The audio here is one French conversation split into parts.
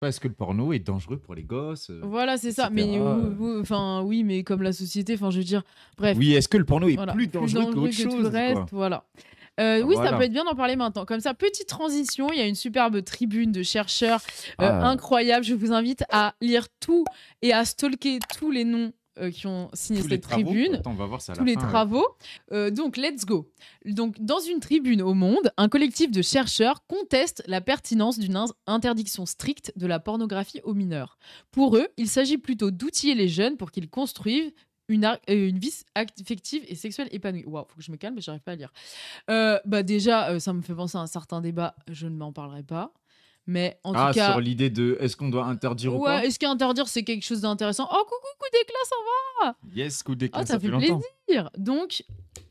Parce que le porno est dangereux pour les gosses, Voilà, c'est et ça. Mais cetera, enfin, oui, mais comme la société, enfin, je veux dire, bref, Oui, est-ce que le porno est voilà, plus plus dangereux dangereux qu'autre que tout le chose, reste, quoi? voilà. Bah, Oui, ça peut voilà. être bien d'en parler maintenant. Comme ça, petite transition, il y a une superbe tribune de chercheurs Ah, incroyable. Je vous invite à lire tout et à stalker tous les noms qui ont signé tous les cette travaux? tribune, Attends, on va voir ça à tous la les fin, ouais. travaux. Donc, let's go. Donc, dans une tribune au Monde, un collectif de chercheurs conteste la pertinence d'une interdiction stricte de la pornographie aux mineurs. Pour eux, il s'agit plutôt d'outiller les jeunes pour qu'ils construisent une vie affective et sexuelle épanouie. Waouh, faut que je me calme, mais j'arrive pas à lire. Bah déjà, ça me fait penser à un certain débat, je ne m'en parlerai pas. Mais en tout Ah, sur cas, l'idée de est-ce qu'on doit interdire ou ouais, pas? est-ce qu'interdire c'est quelque chose d'intéressant? Oh, coucou, coup d'éclat, ça va? Yes, coup Oh, d'éclat, ça ça fait fait longtemps. plaisir. Donc,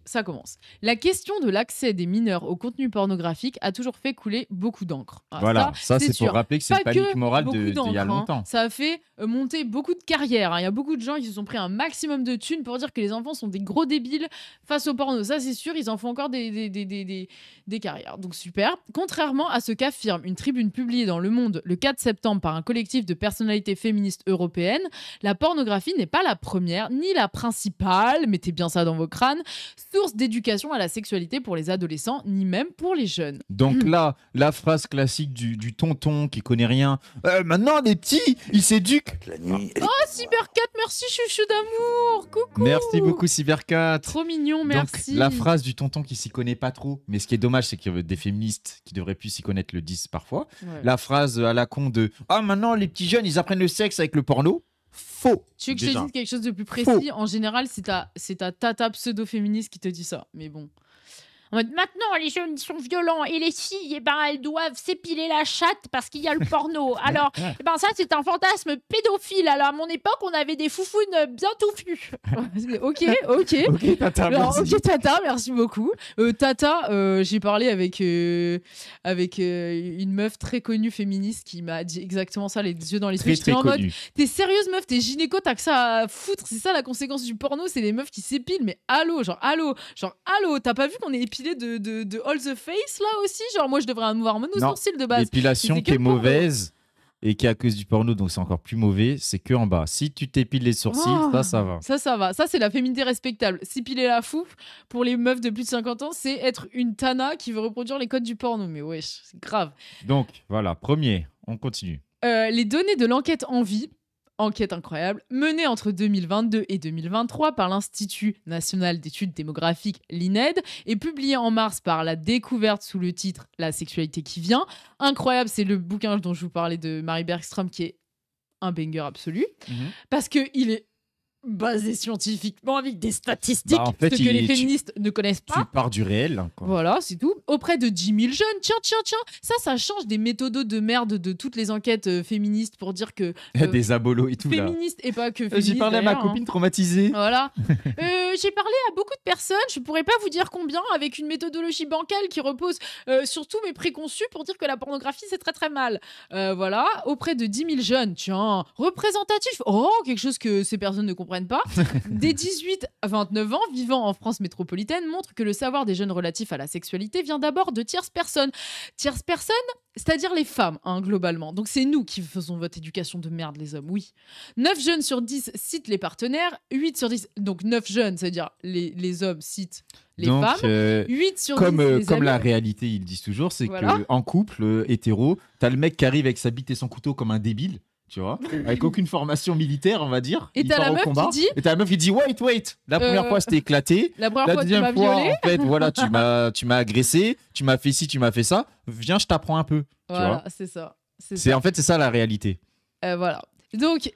ça commence. La question de l'accès des mineurs au contenu pornographique a toujours fait couler beaucoup d'encre. Ah, Voilà, ça c'est c'est pour sûr. rappeler que c'est Pas une panique que morale beaucoup d'il y a d'encre, hein. longtemps. Ça a fait monter beaucoup de carrières, hein. Il y a beaucoup de gens qui se sont pris un maximum de thunes pour dire que les enfants sont des gros débiles face au porno. Ça, c'est sûr, ils en font encore des carrières. Donc, super. Contrairement à ce qu'affirme une tribune publiée dans Le Monde le 4 septembre par un collectif de personnalités féministes européennes, la pornographie n'est pas la première ni la principale, mettez bien ça dans vos crânes, source d'éducation à la sexualité pour les adolescents, ni même pour les jeunes. Donc là, la phrase classique du tonton qui connaît rien. Maintenant, les petits, ils s'éduquent. La nuit, elle est- Oh, Cybercat, merci chouchou d'amour. Coucou. Merci beaucoup, Cybercat. Trop mignon, Donc, merci. la phrase du tonton qui s'y connaît pas trop, mais ce qui est dommage, c'est que des féministes qui devraient plus s'y connaître le disent parfois. Ouais. La phrase à la con de ah, maintenant, les petits jeunes, ils apprennent le sexe avec le porno. Faux. Tu veux que je te Déjà. dise quelque chose de plus précis? En général, c'est ta tata pseudo-féministe qui te dit ça. Mais bon. En mode, maintenant, les jeunes sont violents et les filles, eh ben, elles doivent s'épiler la chatte parce qu'il y a le porno. Alors, eh ben, ça, c'est un fantasme pédophile. Alors, à mon époque, on avait des foufounes bien touffus. Ok. Ok, tata, Alors, merci. ok, Tata, merci beaucoup. Tata, j'ai parlé avec une meuf très connue féministe qui m'a dit exactement ça, les yeux dans les yeux. Très, J'étais très en mode, connu. t'es sérieuse meuf, t'es gynéco, t'as que ça à foutre, c'est ça la conséquence du porno, c'est les meufs qui s'épilent, mais allô, t'as pas vu qu'on est épilé de all the face là aussi? Genre moi je devrais avoir mon Non, sourcil de base. l'épilation C'est que qui est le porno. mauvaise et qui est à cause du porno, donc c'est encore plus mauvais, c'est que en bas. Si tu t'épiles les sourcils, Oh, ça va. Ça va. Ça, c'est la féminité respectable. S'épiler la fouf, pour les meufs de plus de 50 ans, c'est être une tana qui veut reproduire les codes du porno. Mais wesh, c'est grave. Donc, voilà, premier, on continue. Les données de l'enquête Envie, enquête incroyable, menée entre 2022 et 2023 par l'Institut national d'études démographiques, l'INED, et publiée en mars par La Découverte sous le titre La sexualité qui vient. Incroyable, c'est le bouquin dont je vous parlais de Marie Bergström qui est un banger absolu, parce qu'il est basé scientifiquement avec des statistiques, Bah, en fait, ce que les tu- féministes ne connaissent Tu pas. pars du réel, hein, quoi. Voilà, c'est tout. Auprès de 10 000 jeunes. Tiens. Ça change des méthodos de merde de toutes les enquêtes féministes pour dire que Des abolos et tout, là. féministes et pas que féministes. J'ai parlé à ma d'ailleurs, hein. copine traumatisée. Voilà. J'ai parlé à beaucoup de personnes, je pourrais pas vous dire combien, avec une méthodologie bancale qui repose sur tous mes préconçus pour dire que la pornographie c'est très très mal. Voilà, auprès de 10 000 jeunes, tiens, représentatif, oh, quelque chose que ces personnes ne comprennent pas, des 18 à 29 ans vivant en France métropolitaine montrent que le savoir des jeunes relatif à la sexualité vient d'abord de tierces personnes. Tierces personnes, c'est-à-dire les femmes, hein, globalement. Donc c'est nous qui faisons votre éducation de merde, les hommes, oui. 9 jeunes sur 10 citent les partenaires, 8 sur 10, donc 9 jeunes, c'est-à-dire les hommes citent les Donc, femmes, 8 sur 10 comme les la amis. réalité, ils disent toujours, c'est Voilà. qu'en couple hétéro, t'as le mec qui arrive avec sa bite et son couteau comme un débile, tu vois, avec aucune formation militaire, on va dire. Et Il t'as part la au meuf combat. qui dit- Et t'as la meuf qui dit wait. La première fois, c'était éclaté. La première La fois, tu deuxième m'as fois, violée. en fait, voilà, tu m'as agressé, tu m'as fait ci, tu m'as fait ça. Viens, je t'apprends un peu. Tu vois. Voilà, c'est ça. En fait, c'est ça la réalité. Voilà. Donc,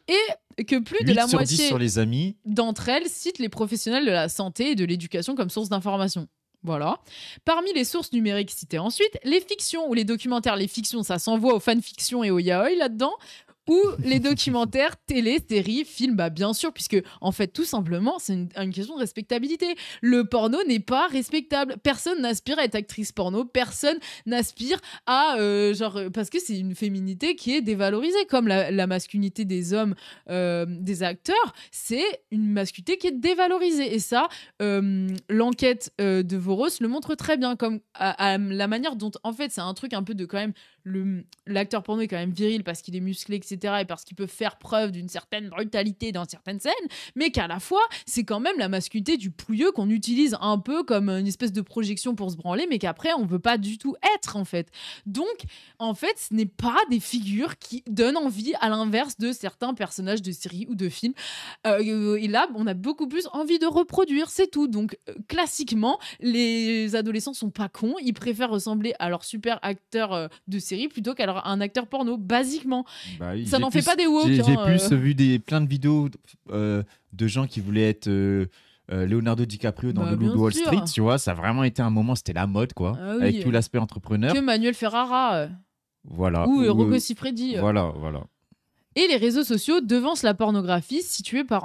et que plus de 8 la sur 10 moitié sur les amis. d'entre elles citent les professionnels de la santé et de l'éducation comme source d'information. Voilà. Parmi les sources numériques citées ensuite, les fictions ou les documentaires. Les fictions, ça s'envoie aux fanfictions et aux yaoi là-dedans. Ou les documentaires, télé, séries, films, bah bien sûr, puisque en fait, tout simplement, c'est une question de respectabilité. Le porno n'est pas respectable. Personne n'aspire à être actrice porno, personne n'aspire à parce que c'est une féminité qui est dévalorisée, comme la masculinité des hommes, des acteurs, c'est une masculinité qui est dévalorisée. Et ça, l'enquête de Voros le montre très bien, comme à la manière dont, en fait, c'est un truc un peu de quand même l'acteur porno est quand même viril parce qu'il est musclé, etc. et parce qu'il peut faire preuve d'une certaine brutalité dans certaines scènes, mais qu'à la fois, c'est quand même la masculinité du pouilleux qu'on utilise un peu comme une espèce de projection pour se branler, mais qu'après, on veut pas du tout être, en fait. Donc, en fait, ce n'est pas des figures qui donnent envie, à l'inverse de certains personnages de séries ou de films. Et là, on a beaucoup plus envie de reproduire, c'est tout. Donc, classiquement, les adolescents sont pas cons, ils préfèrent ressembler à leur super acteur de série plutôt qu'à un acteur porno, basiquement. Bah oui, Ça j'ai n'en fait plus- pas des woke. J'ai hein, plus vu plein de vidéos de gens qui voulaient être Leonardo DiCaprio dans Bah, Le Loup bien de Wall sûr. Street, tu vois. Ça a vraiment été un moment, c'était la mode, quoi. Ah oui. Avec tout l'aspect entrepreneur. Que Manuel Ferrara Voilà. ou Ou, Rocco Siffredi. Voilà. Et les réseaux sociaux devancent la pornographie citée par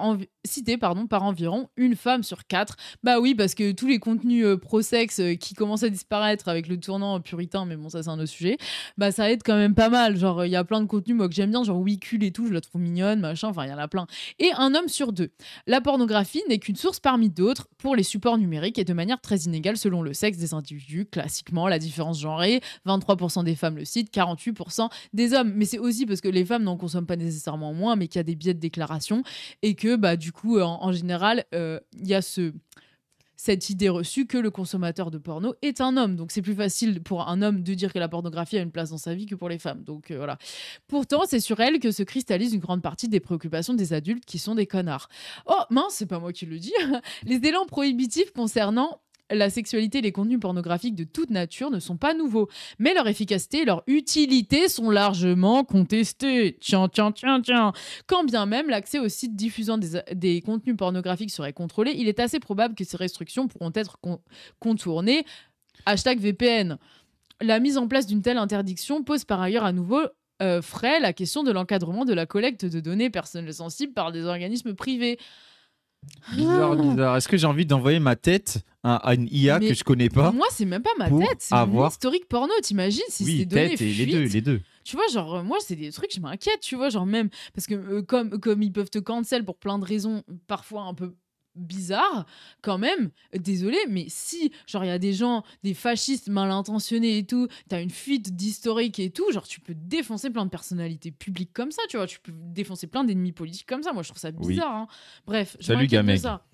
environ une femme sur 4. Bah oui, parce que tous les contenus pro-sexe qui commencent à disparaître avec le tournant puritain, mais bon, ça c'est un autre sujet, bah ça aide quand même pas mal. Genre, il y a plein de contenus, moi, que j'aime bien, genre Wicule et tout, je la trouve mignonne, machin, enfin, il y en a plein. Et un homme sur 2. La pornographie n'est qu'une source parmi d'autres pour les supports numériques et de manière très inégale selon le sexe des individus. Classiquement, la différence genrée, 23% des femmes le citent, 48% des hommes. Mais c'est aussi parce que les femmes n'en consomment pas nécessairement moins, mais qu'il y a des biais de déclaration et que bah du coup en général il y a cette idée reçue que le consommateur de porno est un homme. Donc c'est plus facile pour un homme de dire que la pornographie a une place dans sa vie que pour les femmes. Donc voilà. Pourtant, c'est sur elle que se cristallise une grande partie des préoccupations des adultes qui sont des connards. Oh mince, c'est pas moi qui le dis. Les élans prohibitifs concernant la sexualité et les contenus pornographiques de toute nature ne sont pas nouveaux, mais leur efficacité et leur utilité sont largement contestées. Tiens. Quand bien même l'accès aux sites diffusant des contenus pornographiques serait contrôlé, il est assez probable que ces restrictions pourront être contournées. #VPN. La mise en place d'une telle interdiction pose par ailleurs à nouveau frais la question de l'encadrement de la collecte de données personnelles sensibles par des organismes privés. Bizarre. Est-ce que j'ai envie d'envoyer ma tête à une IA Mais que je connais pas? Moi, c'est même pas ma pour tête, c'est mon avoir- historique porno. T'imagines si Oui, ces données tête et fuitent. les deux. Tu vois, genre, moi, c'est des trucs, je m'inquiète, tu vois, genre même, parce que comme ils peuvent te cancel pour plein de raisons, parfois un peu bizarres, quand même, désolé, mais si, genre, il y a des gens, des fascistes mal intentionnés et tout, t'as une fuite d'historique et tout, genre, tu peux défoncer plein de personnalités publiques comme ça, tu vois, tu peux défoncer plein d'ennemis politiques comme ça, moi, je trouve ça Oui. bizarre, hein. Bref, je Salut, m'inquiète de Gameg. ça.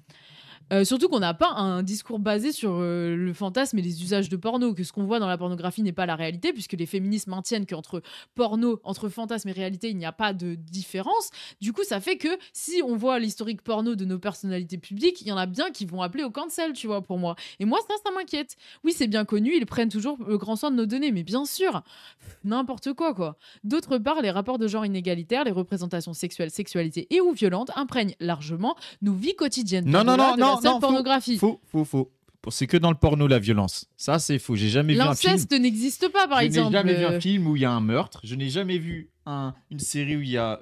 Surtout qu'on n'a pas un discours basé sur le fantasme et les usages de porno, que ce qu'on voit dans la pornographie n'est pas la réalité, puisque les féministes maintiennent qu'entre porno, entre fantasme et réalité, il n'y a pas de différence. Du coup, ça fait que si on voit l'historique porno de nos personnalités publiques, il y en a bien qui vont appeler au cancel, tu vois, pour moi. Et moi, ça m'inquiète. Oui, c'est bien connu, ils prennent toujours le grand soin de nos données, mais bien sûr, n'importe quoi. D'autre part, les rapports de genre inégalitaires, les représentations sexuelles, sexualité et ou violentes imprègnent largement nos vies quotidiennes. Non, Au-delà de la seule faux, pornographie. Faux. C'est que dans le porno, la violence. Ça, c'est faux. J'ai jamais vu un film. L'inceste n'existe pas, par Je exemple. n'ai jamais vu un film où il y a un meurtre. Je n'ai jamais vu une série où il y a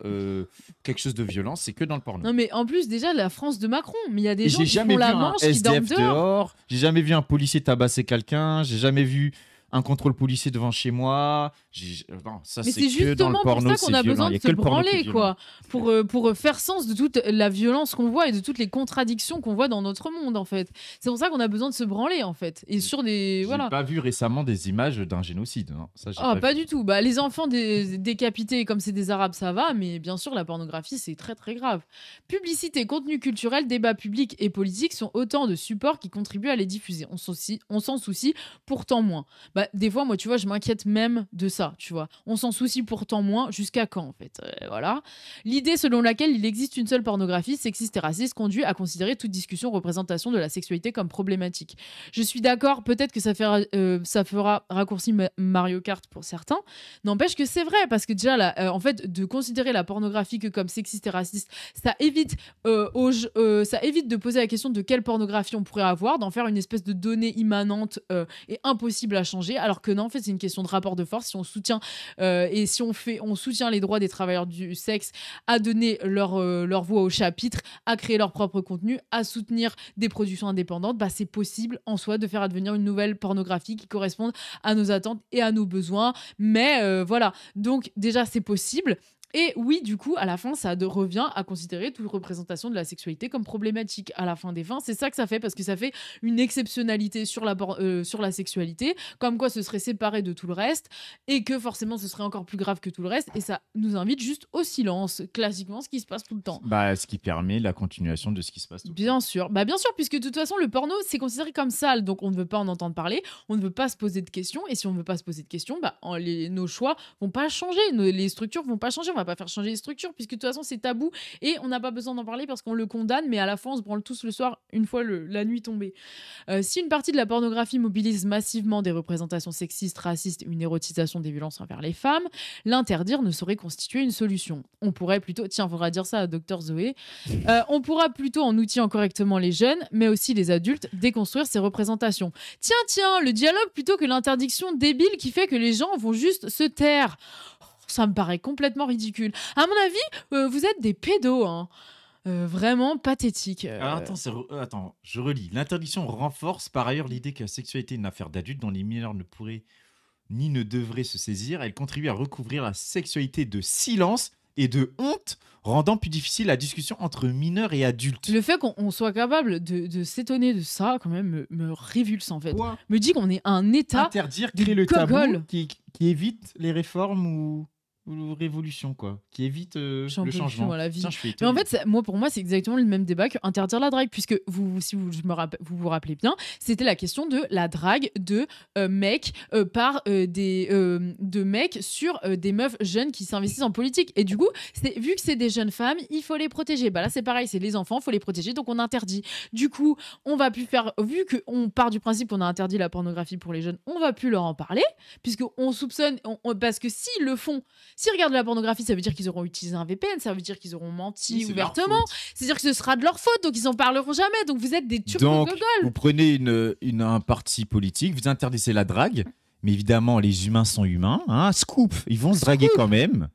quelque chose de violent. C'est que dans le porno. Non, mais en plus, déjà, la France de Macron. Mais il y a des Et gens j'ai qui jamais font vu la un manche, qui dorment SDF dehors. dehors. J'ai jamais vu un policier tabasser quelqu'un. J'ai jamais vu un contrôle policier devant chez moi. Non, ça, Mais c'est c'est que dans le justement pour porno, ça c'est qu'on a violent. besoin Il y de a se que le porno qui est branler, violent. quoi. Pour faire sens de toute la violence qu'on voit et de toutes les contradictions qu'on voit dans notre monde, en fait. C'est pour ça qu'on a besoin de se branler, en fait. Et sur des... J'ai Voilà. pas vu récemment des images d'un génocide. Non, ça, j'ai Ah, pas vu. du tout. Bah, les enfants décapités, comme c'est des Arabes, ça va, mais bien sûr, la pornographie, c'est très très grave. Publicité, contenu culturel, débat public et politique sont autant de supports qui contribuent à les diffuser. On s'en soucie pourtant moins. Bah, des fois, moi, tu vois, je m'inquiète même de ça, tu vois. On s'en soucie pourtant moins. Jusqu'à quand, en fait Voilà. L'idée selon laquelle il existe une seule pornographie sexiste et raciste conduit à considérer toute discussion, représentation de la sexualité comme problématique. Je suis d'accord, peut-être que ça fera raccourci Mario Kart pour certains. N'empêche que c'est vrai, parce que déjà, là, en fait, de considérer la pornographie que comme sexiste et raciste, ça évite de poser la question de quelle pornographie on pourrait avoir, d'en faire une espèce de donnée immanente et impossible à changer, alors que non, en fait, c'est une question de rapport de force. Si on soutient et si on soutient les droits des travailleurs du sexe à donner leur voix au chapitre, à créer leur propre contenu, à soutenir des productions indépendantes, bah, c'est possible en soi de faire advenir une nouvelle pornographie qui corresponde à nos attentes et à nos besoins. Mais voilà, donc déjà c'est possible. Et oui, du coup, à la fin, revient à considérer toute représentation de la sexualité comme problématique. À la fin des fins, c'est ça que ça fait, parce que ça fait une exceptionnalité sur la sexualité, comme quoi ce serait séparé de tout le reste, et que forcément ce serait encore plus grave que tout le reste, et ça nous invite juste au silence, classiquement ce qui se passe tout le temps. Bah, ce qui permet la continuation de ce qui se passe tout le temps. Bien sûr, puisque de toute façon, le porno, c'est considéré comme sale, donc on ne veut pas en entendre parler, on ne veut pas se poser de questions, et si on ne veut pas se poser de questions, nos choix vont pas changer, les structures vont pas changer, on va pas faire changer les structures, puisque de toute façon, c'est tabou, et on n'a pas besoin d'en parler parce qu'on le condamne, mais à la fin, on se branle tous le soir, une fois la nuit tombée. Si une partie de la pornographie mobilise massivement des représentations sexistes, racistes, une érotisation des violences envers les femmes, l'interdire ne saurait constituer une solution. On pourrait plutôt, tiens, faudra dire ça à Dr Zoé, on pourra plutôt, en outillant correctement les jeunes, mais aussi les adultes, déconstruire ces représentations. Tiens, le dialogue plutôt que l'interdiction débile qui fait que les gens vont juste se taire. Ça me paraît complètement ridicule. À mon avis, vous êtes des pédos, hein. Vraiment pathétique. Alors attends, je relis. L'interdiction renforce par ailleurs l'idée que la sexualité est une affaire d'adultes dont les mineurs ne pourraient ni ne devraient se saisir. Elle contribue à recouvrir la sexualité de silence et de honte, rendant plus difficile la discussion entre mineurs et adultes. Le fait qu'on soit capable de s'étonner de ça, quand même, me révulse, en fait. Quoi ? Me dit qu'on est un état Interdire, de créer le tabou gogol. qui évite les réformes ou révolutions, quoi. Qui évite le J'en peux plus, changement. moi, la vie. Tiens, je suis Mais en étonné. fait, pour moi, c'est exactement le même débat que interdire la drague, puisque si vous vous rappelez bien, c'était la question de la drague de mecs par de mecs sur des meufs jeunes qui s'investissent en politique. Et du coup, vu que c'est des jeunes femmes, il faut les protéger. Bah là, c'est pareil, c'est les enfants, il faut les protéger, donc on interdit. Du coup, on va plus faire, vu qu'on part du principe qu'on a interdit la pornographie pour les jeunes, on va plus leur en parler, puisqu'on soupçonne, parce que s'ils le font, s'ils regardent de la pornographie, ça veut dire qu'ils auront utilisé un VPN, ça veut dire qu'ils auront menti Oui, c'est de leur ouvertement, faute. c'est-à-dire que ce sera de leur faute, donc ils en parleront jamais, donc vous êtes des turcs Donc, de gogol. vous prenez un parti politique, vous interdisez la drague, mais évidemment, les humains sont humains. Hein, scoop, ils vont se draguer quand même.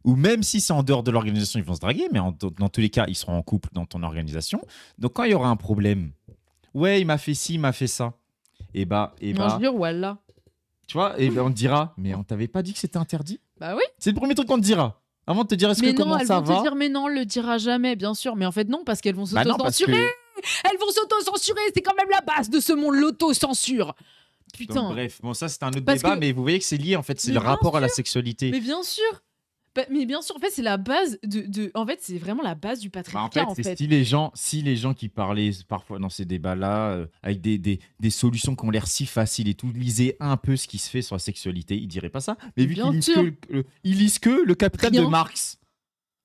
Ou même si c'est en dehors de l'organisation, ils vont se draguer, mais dans tous les cas, ils seront en couple dans ton organisation. Donc, quand il y aura un problème, ouais, il m'a fait ci, il m'a fait ça. Et Non, je jure, wallah. tu vois, on te dira, mais on t'avait pas dit que c'était interdit ? Bah oui. C'est le premier truc qu'on te dira. Avant de te dire, est-ce Mais que non, comment elles ça vont va ? te dire, mais non, on le dira jamais, bien sûr. Mais en fait, non, parce qu'elles vont Bah non, parce s'auto-censurer. que... Elles vont s'auto-censurer, c'est quand même la base de ce monde, l'autocensure. Putain. Donc, bref, bon, ça c'est un autre Parce débat, que- mais vous voyez que c'est lié en fait, c'est Mais le bien rapport à la sexualité. Mais bien sûr. Mais bien sûr, en fait, c'est la base en fait, c'est vraiment la base du Bah, patriarcat, en fait, si les gens qui parlaient parfois dans ces débats-là, avec des solutions qui ont l'air si faciles et tout, lisaient un peu ce qui se fait sur la sexualité, ils diraient pas ça. Mais vu Bien qu'ils lisent sûr. ils lisent que le Capital Rien. de Marx.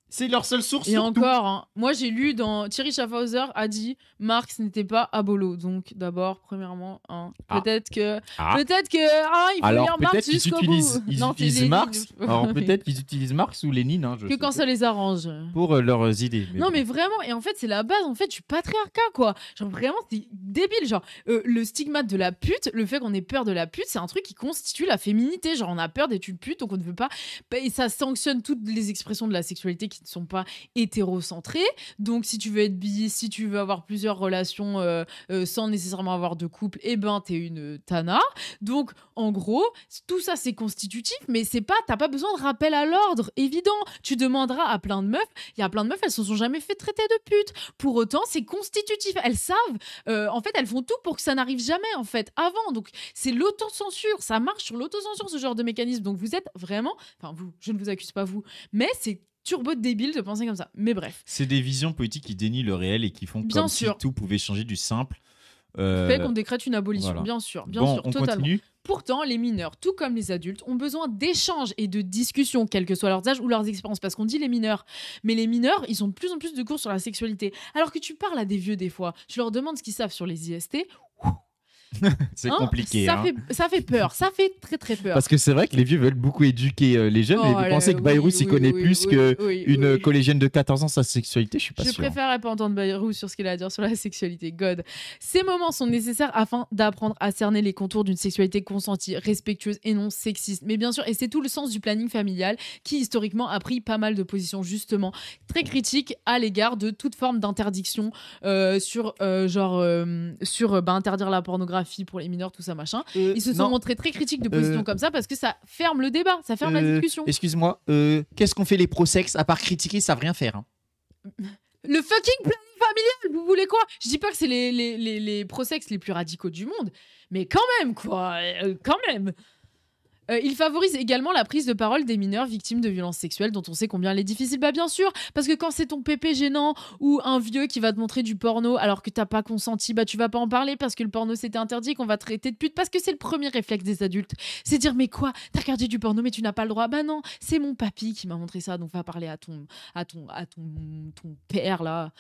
C'est leur seule source. Et sur tout. encore, hein, moi j'ai lu dans Thierry Schaffhauser a dit Marx n'était pas abolo. Donc d'abord, premièrement, hein, Ah. peut-être que Ah. il faut Alors lire Marx peut-être qu'ils jusqu'au utilisent, bout. ils Non, c'est utilisent Lénine. Marx. Alors peut-être qu'ils utilisent Marx ou Lénine. Hein, je que sais quand pas. ça les arrange. Pour leurs idées. Non bon. mais vraiment, et en fait c'est la base en fait du patriarcat quoi. Genre vraiment c'est débile, genre le stigmate de la pute, le fait qu'on ait peur de la pute, c'est un truc qui constitue la féminité, genre on a peur d'être une pute donc on ne veut pas, et ça sanctionne toutes les expressions de la sexualité qui ne sont pas hétérocentrées, donc si tu veux être bi, si tu veux avoir plusieurs relations sans nécessairement avoir de couple, eh ben t'es une tana, donc en gros tout ça c'est constitutif mais c'est pas, t'as pas besoin de rappel à l'ordre évident, tu demanderas à plein de meufs. Il y a plein de meufs, elles se sont jamais fait traiter de pute. Pour autant, c'est constitutif. Elles savent. En fait, elles font tout pour que ça n'arrive jamais, en fait, avant. Donc, c'est l'autocensure. Ça marche sur l'autocensure, ce genre de mécanisme. Donc, vous êtes vraiment... Enfin, vous, je ne vous accuse pas, vous. Mais c'est turbo débile de penser comme ça. Mais bref. C'est des visions politiques qui dénient le réel et qui font Bien comme sûr. si tout pouvait changer du simple. Fait qu'on décrète une abolition. voilà. Bien sûr, Bon, on totalement. continue. Pourtant, les mineurs, tout comme les adultes, ont besoin d'échanges et de discussions, quel que soit leurs âges ou leurs expériences. Parce qu'on dit les mineurs. Mais les mineurs, ils ont de plus en plus de cours sur la sexualité. Alors que tu parles à des vieux des fois, tu leur demandes ce qu'ils savent sur les IST. C'est Hein, compliqué. Ça, hein. ça fait peur. Ça fait très très peur. Parce que c'est vrai que les vieux veulent beaucoup éduquer les jeunes, Oh mais vous là, pensez que oui, Bayrous il oui, connaît oui, plus oui, qu'une oui. collégienne de 14 ans sa sexualité, je suis pas Je sûr. préférerais pas entendre Bayrou sur ce qu'il a à dire sur la sexualité. God. Ces moments sont nécessaires afin d'apprendre à cerner les contours d'une sexualité consentie, respectueuse et non sexiste. Mais bien sûr, et c'est tout le sens du planning familial qui historiquement a pris pas mal de positions justement très critiques à l'égard de toute forme d'interdiction sur interdire la pornographie pornographie pour les mineurs, tout ça, machin. Ils se sont montrés très critiques de positions comme ça parce que ça ferme le débat, ça ferme la discussion. Excuse-moi, qu'est-ce qu'on fait les pro-sex à part critiquer, ça savent rien faire. Hein. Le fucking planning familial, vous voulez quoi? Je dis pas que c'est les pro-sex les plus radicaux du monde, mais quand même, quoi, quand même. Il favorise également la prise de parole des mineurs victimes de violences sexuelles dont on sait combien elle est difficile. Bah bien sûr, parce que quand c'est ton pépé gênant ou un vieux qui va te montrer du porno alors que t'as pas consenti, bah tu vas pas en parler parce que le porno c'était interdit, qu'on va te traiter de pute, parce que c'est le premier réflexe des adultes. C'est dire mais quoi, t'as regardé du porno mais tu n'as pas le droit. Bah non, c'est mon papy qui m'a montré ça, donc va parler à ton père là.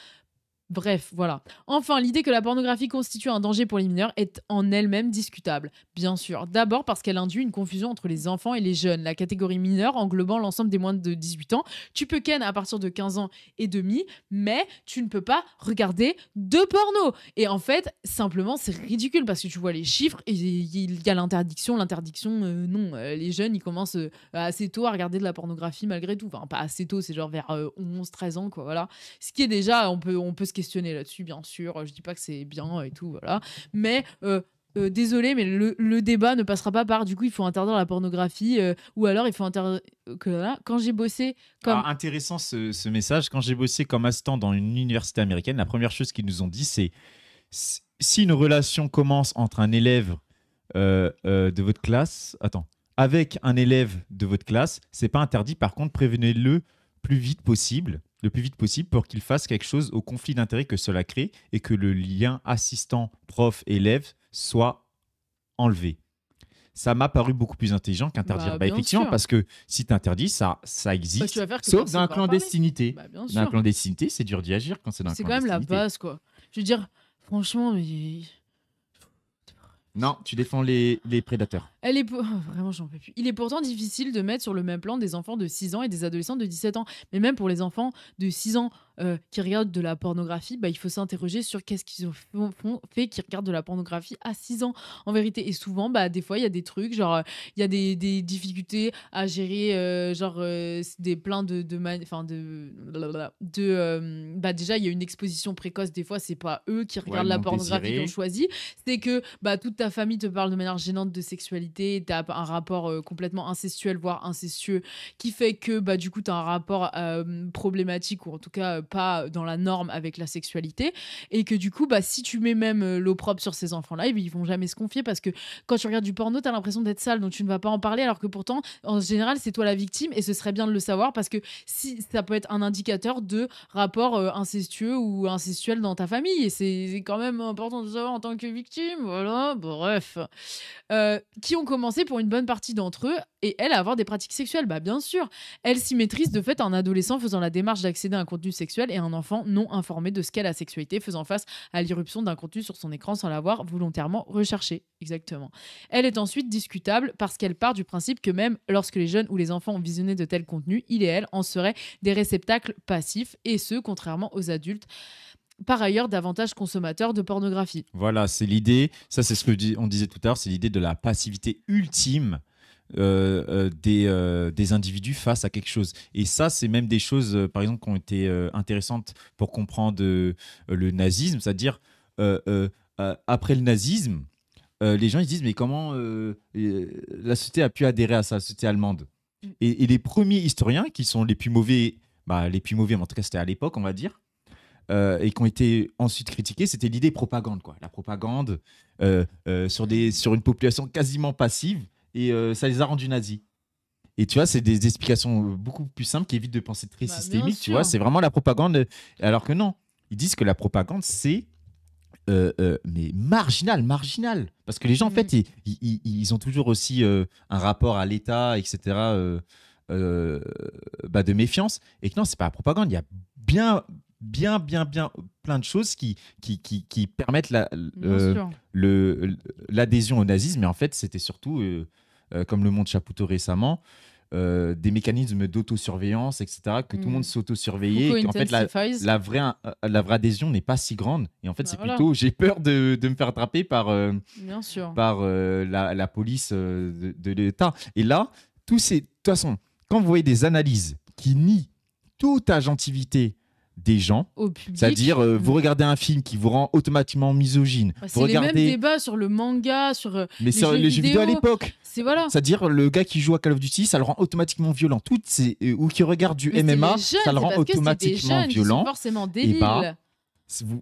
Bref, voilà. Enfin, l'idée que la pornographie constitue un danger pour les mineurs est en elle-même discutable. Bien sûr, d'abord parce qu'elle induit une confusion entre les enfants et les jeunes. La catégorie mineure englobant l'ensemble des moins de 18 ans. Tu peux ken à partir de 15 ans et demi, mais tu ne peux pas regarder de porno. Et en fait, simplement, c'est ridicule parce que tu vois les chiffres et il y a l'interdiction. Non. Les jeunes, ils commencent assez tôt à regarder de la pornographie malgré tout. Enfin, pas assez tôt, c'est genre vers 11, 13 ans, quoi, voilà. Ce qui est déjà, on peut se questionner là-dessus, bien sûr. Je dis pas que c'est bien et tout, voilà. Mais désolé, mais le débat ne passera pas par du coup il faut interdire la pornographie ou alors il faut interdire quand j'ai bossé comme intéressant ce message. Quand j'ai bossé comme assistant dans une université américaine, la première chose qu'ils nous ont dit, c'est si une relation commence entre un élève de votre classe, avec un élève de votre classe, c'est pas interdit. Par contre, prévenez-le le plus vite possible pour qu'il fasse quelque chose au conflit d'intérêts que cela crée et que le lien assistant-prof-élève soit enlevé. Ça m'a paru beaucoup plus intelligent qu'interdire. Effectivement, sûr. Parce que si tu interdis, ça existe, sauf dans la clandestinité. Dans la clandestinité, c'est dur d'y agir quand c'est dans la clandestinité. C'est quand même la base, quoi. Je veux dire, franchement... Non, tu défends les prédateurs. Vraiment, j'en peux plus. Il est pourtant difficile de mettre sur le même plan des enfants de 6 ans et des adolescents de 17 ans. Mais même pour les enfants de 6 ans qui regardent de la pornographie, il faut s'interroger sur qu'est-ce qu'ils ont fait qu'ils regardent de la pornographie à 6 ans, en vérité. Et souvent, des fois, il y a des trucs, genre, il y a des difficultés à gérer, des pleins déjà, il y a une exposition précoce. Des fois, c'est pas eux qui regardent la pornographie qu'ils ont choisi. C'est que toute ta famille te parle de manière gênante de sexualité, t'as un rapport complètement incestuel, voire incestueux, qui fait que du coup t'as un rapport problématique, ou en tout cas pas dans la norme avec la sexualité, et que du coup si tu mets même l'opprobre sur ces enfants-là, ils vont jamais se confier, parce que quand tu regardes du porno, t'as l'impression d'être sale, donc tu ne vas pas en parler, alors que pourtant en général c'est toi la victime, et ce serait bien de le savoir, parce que si ça peut être un indicateur de rapport incestueux ou incestuel dans ta famille, et c'est quand même important de savoir en tant que victime, voilà. Bref, qui ont commencé pour une bonne partie d'entre eux et elles à avoir des pratiques sexuelles. Bien sûr, elles s'y maîtrisent de fait, un adolescent faisant la démarche d'accéder à un contenu sexuel et un enfant non informé de ce qu'est la sexualité faisant face à l'irruption d'un contenu sur son écran sans l'avoir volontairement recherché. Exactement. Elle est ensuite discutable parce qu'elle part du principe que même lorsque les jeunes ou les enfants ont visionné de tels contenus, il et elle en seraient des réceptacles passifs, et ce, contrairement aux adultes, par ailleurs davantage consommateurs de pornographie. Voilà, c'est l'idée, ça c'est ce que on disait tout à l'heure, c'est l'idée de la passivité ultime des individus face à quelque chose. Et ça, c'est même des choses, par exemple, qui ont été intéressantes pour comprendre le nazisme, c'est-à-dire après le nazisme, les gens ils disent mais comment la société a pu adhérer à ça, la société allemande. Et les premiers historiens qui sont les plus mauvais, mais en tout cas c'était à l'époque, on va dire, et qui ont été ensuite critiqués, c'était l'idée propagande, quoi. La propagande sur une population quasiment passive, et ça les a rendus nazis. Et tu vois, c'est des explications beaucoup plus simples qui évitent de penser très systémique, tu vois. C'est vraiment la propagande, alors que non. Ils disent que la propagande, c'est mais marginal, parce que les gens en fait ils ont toujours aussi un rapport à l'État, etc., de méfiance, et que non, c'est pas la propagande. Il y a bien plein de choses qui permettent l'adhésion au nazisme, mais en fait c'était surtout comme le montre Chapoutot récemment, des mécanismes d'autosurveillance, etc., que tout le monde s'autosurveillait, et qu'en fait la vraie adhésion n'est pas si grande, et en fait c'est plutôt j'ai peur de me faire attraper par la police de l'État. Et là, de toute façon, quand vous voyez des analyses qui nient toute agentivité des gens. au public. C'est-à-dire, vous regardez un film qui vous rend automatiquement misogyne. Bah, Vous c'est les mêmes regardez... débats sur le manga, sur Mais sur les jeux vidéo à l'époque. C'est voilà. C'est-à-dire, le gars qui joue à Call of Duty, ça le rend automatiquement violent. Ou qui regarde du Mais c'est MMA, les jeunes, ça le c'est rend parce que c'est des automatiquement jeunes qui sont violent. forcément débiles. bah,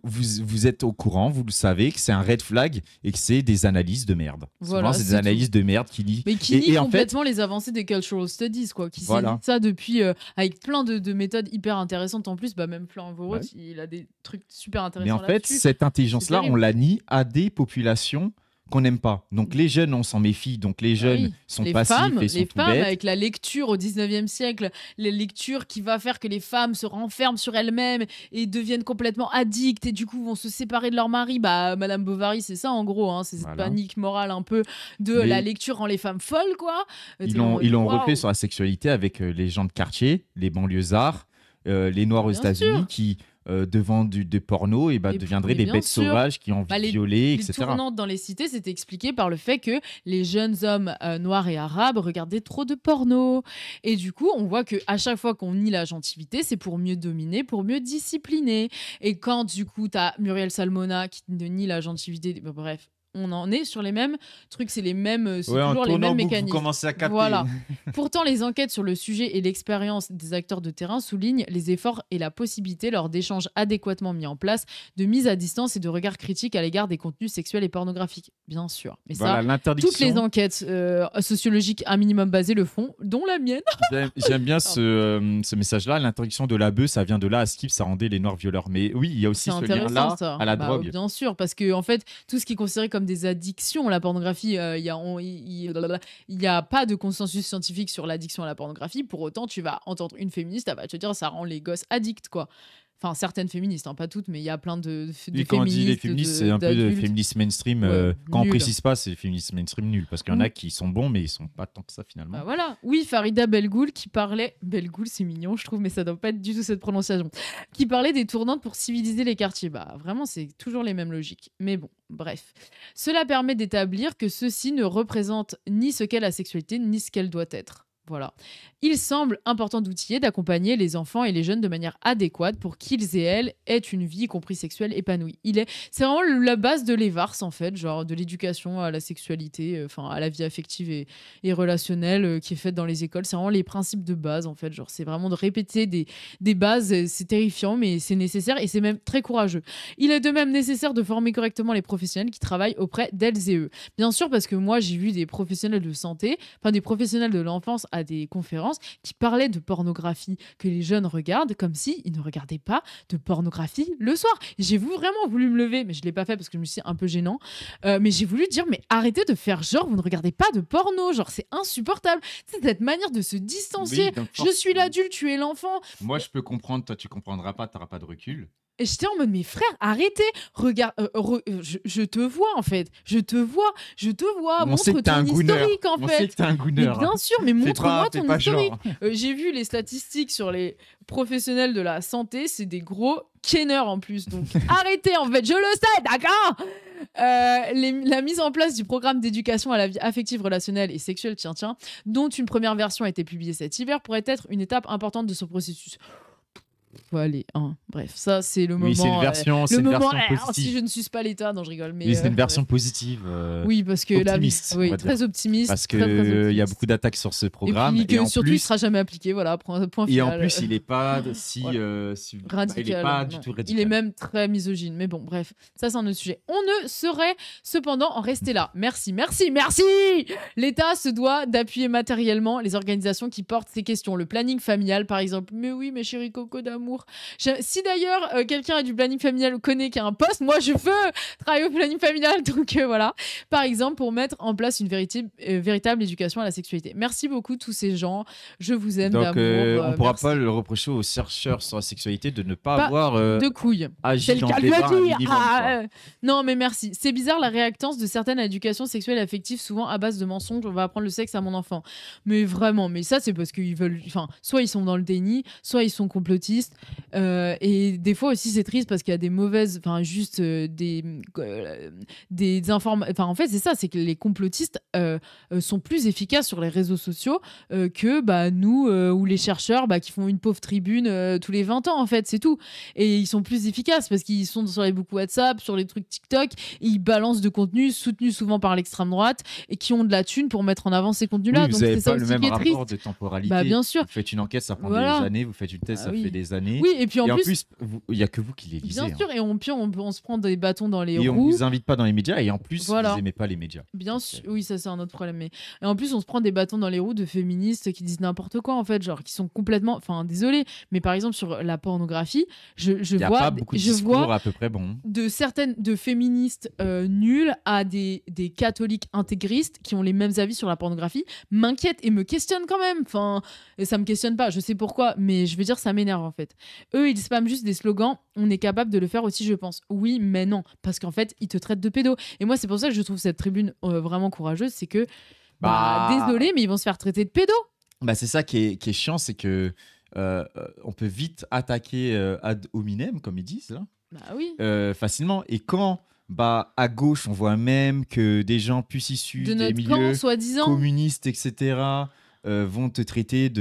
vous êtes au courant, vous le savez, que c'est un red flag et que c'est des analyses de merde. Voilà, Souvent, c'est des c'est analyses de merde qui disent. Mais qui nie et en fait, complètement les avancées des cultural studies, quoi. Qui Voilà. s'édite ça depuis, avec plein de méthodes hyper intéressantes en plus. Bah, même Florent Vorot, Ouais. il a des trucs super intéressants mais en fait, là-dessus. cette intelligence-là, terrible. on la nie à des populations qu'on n'aime pas. Donc les jeunes, on s'en méfie. Donc les jeunes oui. sont Les passifs femmes, et sont les tout femmes bêtes. avec la lecture au 19e siècle, les lectures qui va faire que les femmes se renferment sur elles-mêmes et deviennent complètement addictes et du coup vont se séparer de leur mari. Bah, Madame Bovary, c'est ça en gros, hein, c'est cette Voilà. panique morale un peu de Mais- la lecture rend les femmes folles, quoi. Ils l'ont Waouh. refait sur la sexualité avec les gens de quartier, les banlieusards, les Noirs aux Bien États-Unis sûr. qui, devant des pornos, et Et deviendraient mais des bien bêtes sûr. sauvages qui ont Bah, violé, Les etc. tournantes dans les cités, c'était expliqué par le fait que les jeunes hommes noirs et arabes regardaient trop de porno. Et du coup, on voit que à chaque fois qu'on nie la gentilité, c'est pour mieux dominer, pour mieux discipliner. Et quand du coup, tu as Muriel Salmona qui ne nie la gentilité, bah, bref, on en est sur les mêmes trucs, c'est les mêmes, c'est toujours les mêmes mécanismes. commencez à capter. Voilà. Pourtant, les enquêtes sur le sujet et l'expérience des acteurs de terrain soulignent les efforts et la possibilité, lors d'échanges adéquatement mis en place, de mise à distance et de regard critique à l'égard des contenus sexuels et pornographiques. Bien sûr. Mais Voilà, ça, l'interdiction. toutes les enquêtes sociologiques un minimum basées le font, dont la mienne. J'aime bien ce message-là. L'interdiction de la bœuf, ça vient de là. À Skip, ça rendait les Noirs violeurs. Mais oui, il y a aussi C'est ce intéressant, lien-là ça. à la Bah, drogue. Bien sûr, parce que en fait, tout ce qui est considéré comme des addictions, la pornographie, il y a pas de consensus scientifique sur l'addiction à la pornographie. Pour autant, tu vas entendre une féministe, elle va te dire ça rend les gosses addicts, quoi. Enfin, certaines féministes, hein, pas toutes, mais il y a plein de Et quand on dit les féministes, c'est un peu de d'adultes. féminisme mainstream. Ouais, Quand on nul. précise pas, c'est féminisme mainstream nul. Parce qu'il y en a Mm. qui sont bons, mais ils sont pas tant que ça finalement. Bah voilà. Oui, Farida Belgoul qui parlait. Belgoul, c'est mignon, je trouve, mais ça doit pas être du tout cette prononciation. Qui parlait des tournantes pour civiliser les quartiers. Bah vraiment, c'est toujours les mêmes logiques. Mais bon, bref. Cela permet d'établir que ceci ne représente ni ce qu'est la sexualité, ni ce qu'elle doit être. Voilà. Il semble important d'outiller, d'accompagner les enfants et les jeunes de manière adéquate pour qu'ils et elles aient une vie, y compris sexuelle, épanouie. C'est vraiment la base de l'EVARS, en fait, genre de l'éducation à la sexualité, enfin à la vie affective et relationnelle qui est faite dans les écoles. C'est vraiment les principes de base, en fait. Genre, c'est vraiment de répéter des bases. C'est terrifiant, mais c'est nécessaire et c'est même très courageux. Il est de même nécessaire de former correctement les professionnels qui travaillent auprès d'elles et eux. Bien sûr, parce que moi, j'ai vu des professionnels de santé, enfin des professionnels de l'enfance à des conférences qui parlaient de pornographie que les jeunes regardent comme si ils ne regardaient pas de pornographie le soir. J'ai vraiment voulu me lever, mais je l'ai pas fait parce que je me suis dit un peu gênant. Mais j'ai voulu dire, mais arrêtez de faire genre vous ne regardez pas de porno, genre c'est insupportable. C'est cette manière de se distancier. Oui, donc Je suis l'adulte, tu es l'enfant. Moi, je peux comprendre, toi, tu comprendras pas, tu n'auras pas de recul. Et j'étais en mode, mais frère, arrêtez, regarde, je te vois en fait, je te vois, On sait montre que t'es ton un gooner. historique en On sait fait. que t'es un Mais gooner. bien sûr, mais montre-moi fais ton pas historique. genre. J'ai vu les statistiques sur les professionnels de la santé, c'est des gros kenners en plus. Donc arrêtez en fait, je le sais, d'accord. La mise en place du programme d'éducation à la vie affective, relationnelle et sexuelle, tiens, dont une première version a été publiée cet hiver, pourrait être une étape importante de ce processus. Allez, hein. Bref, ça c'est le moment. Oui, c'est une version, le moment, version si positive. je ne suis pas l'État, non, je rigole. Mais Oui, c'est une version bref. positive. Oui, parce que optimiste, oui, on va dire. très optimiste. Parce très, très qu'il y a optimiste. beaucoup d'attaques sur ce programme. Et puis que en surtout, il plus, ne sera jamais appliqué. Voilà, point et final. en plus, il n'est pas si, Voilà. Radical. il est pas du non. tout radical. Il est même très misogyne. Mais bon, bref, ça c'est un autre sujet. On ne saurait cependant en rester là. Merci. L'État se doit d'appuyer matériellement les organisations qui portent ces questions. Le planning familial, par exemple. Mais oui, mes chéris coco d'amour. Si d'ailleurs quelqu'un a du planning familial ou connaît qui a un poste, moi je veux travailler au planning familial. Donc voilà. Par exemple, pour mettre en place une véritable éducation à la sexualité. Merci beaucoup tous ces gens. Je vous aime Donc, d'amour. on ne pourra merci. pas le reprocher aux chercheurs sur la sexualité de ne pas Pas avoir de couilles. agi C'est le dans cas le de débat un le dire. minimum, Ah, quoi. non, mais merci. C'est bizarre la réactance de certaines à l'éducation sexuelle et affective, souvent à base de mensonges. On va apprendre le sexe à mon enfant. Mais vraiment, mais ça, c'est parce qu'ils veulent. Enfin, soit ils sont dans le déni, soit ils sont complotistes, Et des fois aussi c'est triste parce qu'il y a des mauvaises, enfin juste des informations. Enfin en fait c'est ça, c'est que les complotistes sont plus efficaces sur les réseaux sociaux que nous ou les chercheurs qui font une pauvre tribune tous les 20 ans en fait, c'est tout. Et ils sont plus efficaces parce qu'ils sont sur les boucles WhatsApp, sur les trucs TikTok, et ils balancent de contenu soutenu souvent par l'extrême droite et qui ont de la thune pour mettre en avant ces contenus-là. Oui, Donc vous n'avez c'est ça pas le aussi même qui est triste. rapport de temporalité. Bien sûr. Vous faites une enquête, ça prend Voilà. des années. Vous faites une thèse, ça oui. fait des années. Oui, et puis en plus, il n'y a que vous qui les lisez. bien sûr, et on se prend des bâtons dans les Et on roues. vous invite pas dans les médias, et en plus, Voilà. vous n'aimez pas les médias. Bien sûr, oui, ça c'est un autre problème. Mais... Et en plus, on se prend des bâtons dans les roues de féministes qui disent n'importe quoi, en fait, genre qui sont complètement. Enfin, désolé, mais par exemple, sur la pornographie, je y a vois. Pas beaucoup de je discours vois à peu près bon. de féministes nuls à des catholiques intégristes qui ont les mêmes avis sur la pornographie, m'inquiètent et me questionnent quand même. Enfin, et ça me questionne pas, je sais pourquoi, mais je veux dire, ça m'énerve en fait. Eux, ils spamment juste des slogans, on est capable de le faire aussi, je pense. Oui, mais non, parce qu'en fait, ils te traitent de pédo. Et moi, c'est pour ça que je trouve cette tribune vraiment courageuse, c'est que, désolé, mais ils vont se faire traiter de pédo. C'est ça qui est chiant, c'est que on peut vite attaquer ad hominem, comme ils disent, là. Oui. Facilement. Et quand à gauche, on voit même que des gens plus issus de des notre milieux camp, soi-disant, communistes, etc., vont traiter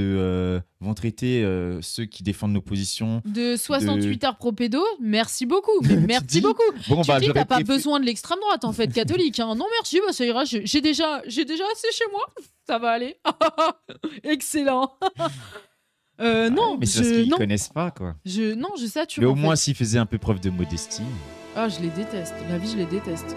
ceux qui défendent nos positions de 68 heures pro pédo. Merci beaucoup, mais merci beaucoup. Bon, tu dis t'as pas besoin de l'extrême droite en fait, catholique. Hein. Non merci, ça ira. J'ai déjà assez chez moi. Ça va aller. Excellent. Non, mais c'est parce qu'ils connaissent pas, quoi. Je sature. Mais au moins, s'ils faisaient un peu preuve de modestie. Ah, je les déteste. La vie, je les déteste.